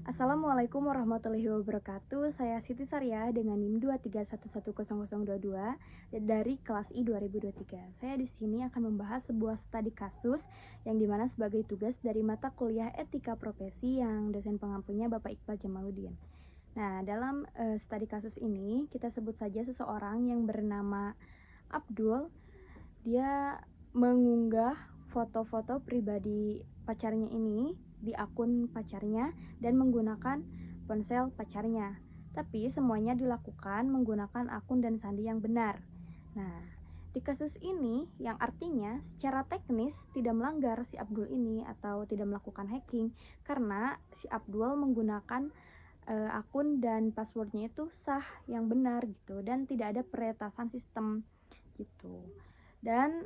Assalamualaikum warahmatullahi wabarakatuh. Saya Siti Saria dengan NIM 231100022 dari kelas I 2023. Saya di sini akan membahas sebuah studi kasus yang dimana sebagai tugas dari mata kuliah Etika Profesi yang dosen pengampunya Bapak Iqbal Jamaluddin. Nah, dalam studi kasus ini kita sebut saja seseorang yang bernama Abdul. Dia mengunggah foto-foto pribadi pacarnya ini di akun pacarnya dan menggunakan ponsel pacarnya. Tapi semuanya dilakukan menggunakan akun dan sandi yang benar. Nah, di kasus ini yang artinya secara teknis tidak melanggar si Abdul ini atau tidak melakukan hacking karena si Abdul menggunakan akun dan passwordnya itu sah yang benar gitu dan tidak ada peretasan sistem gitu. Dan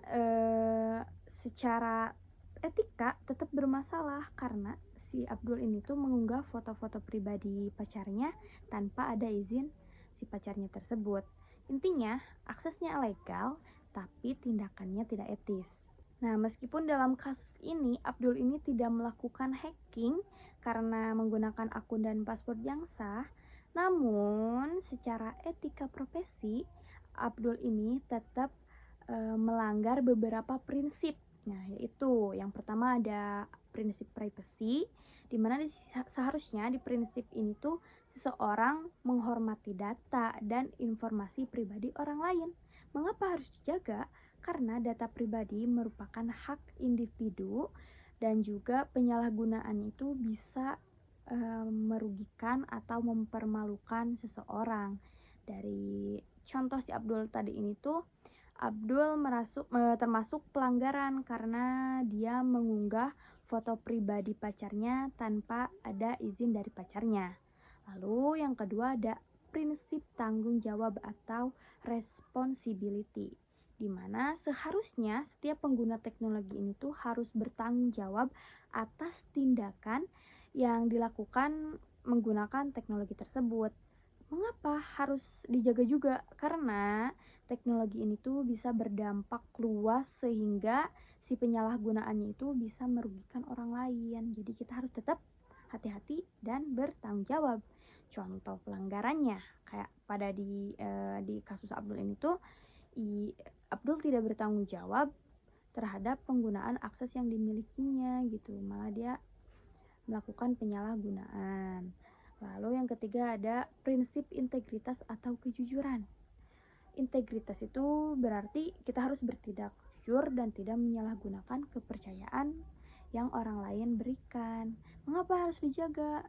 secara etika tetap bermasalah karena si Abdul ini tuh mengunggah foto-foto pribadi pacarnya tanpa ada izin si pacarnya tersebut. Intinya aksesnya legal tapi tindakannya tidak etis. Nah, meskipun dalam kasus ini Abdul ini tidak melakukan hacking karena menggunakan akun dan password yang sah, namun secara etika profesi Abdul ini tetap melanggar beberapa prinsip. Nah, yaitu yang pertama ada prinsip privacy, di mana seharusnya di prinsip ini tuh seseorang menghormati data dan informasi pribadi orang lain. Mengapa harus dijaga? Karena data pribadi merupakan hak individu dan juga penyalahgunaan itu bisa merugikan atau mempermalukan seseorang. Dari contoh si Abdul tadi ini tuh Abdul termasuk pelanggaran karena dia mengunggah foto pribadi pacarnya tanpa ada izin dari pacarnya. Lalu yang kedua ada prinsip tanggung jawab atau responsibility, di mana seharusnya setiap pengguna teknologi ini tuh harus bertanggung jawab atas tindakan yang dilakukan menggunakan teknologi tersebut. Mengapa harus dijaga juga? Karena teknologi ini tuh bisa berdampak luas sehingga si penyalahgunaannya itu bisa merugikan orang lain. Jadi kita harus tetap hati-hati dan bertanggung jawab. Contoh pelanggarannya kayak pada di kasus Abdul ini tuh Abdul tidak bertanggung jawab terhadap penggunaan akses yang dimilikinya gitu. Malah dia melakukan penyalahgunaan. Lalu yang ketiga ada prinsip integritas atau kejujuran. Integritas itu berarti kita harus bertindak jujur dan tidak menyalahgunakan kepercayaan yang orang lain berikan. Mengapa harus dijaga?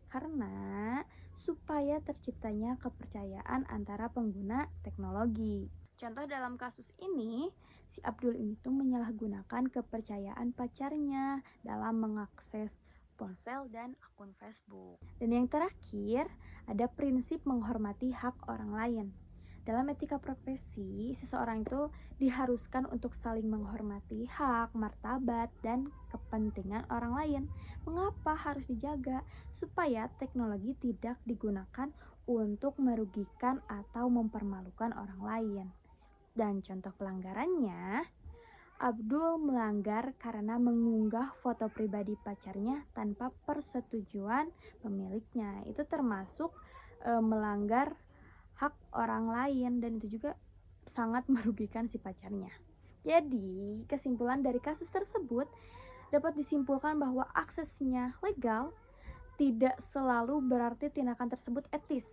Karena supaya terciptanya kepercayaan antara pengguna teknologi. Contoh dalam kasus ini, si Abdul ini tuh menyalahgunakan kepercayaan pacarnya dalam mengakses ponsel dan akun Facebook. Dan yang terakhir, ada prinsip menghormati hak orang lain. Dalam etika profesi, seseorang itu diharuskan untuk saling menghormati hak, martabat, dan kepentingan orang lain. Mengapa harus dijaga? Supaya teknologi tidak digunakan untuk merugikan atau mempermalukan orang lain. Dan contoh pelanggarannya, Abdul melanggar karena mengunggah foto pribadi pacarnya tanpa persetujuan pemiliknya. Itu termasuk melanggar hak orang lain dan itu juga sangat merugikan si pacarnya. Jadi, kesimpulan dari kasus tersebut dapat disimpulkan bahwa aksesnya legal tidak selalu berarti tindakan tersebut etis.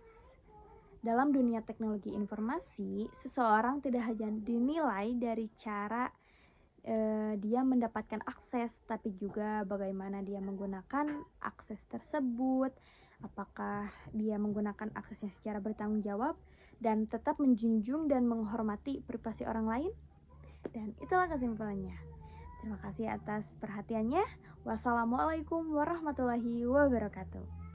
Dalam dunia teknologi informasi, seseorang tidak hanya dinilai dari cara dia mendapatkan akses, tapi juga bagaimana dia menggunakan akses tersebut, apakah dia menggunakan aksesnya secara bertanggung jawab dan tetap menjunjung dan menghormati privasi orang lain. Dan itulah kesimpulannya. Terima kasih atas perhatiannya. Wassalamualaikum warahmatullahi wabarakatuh.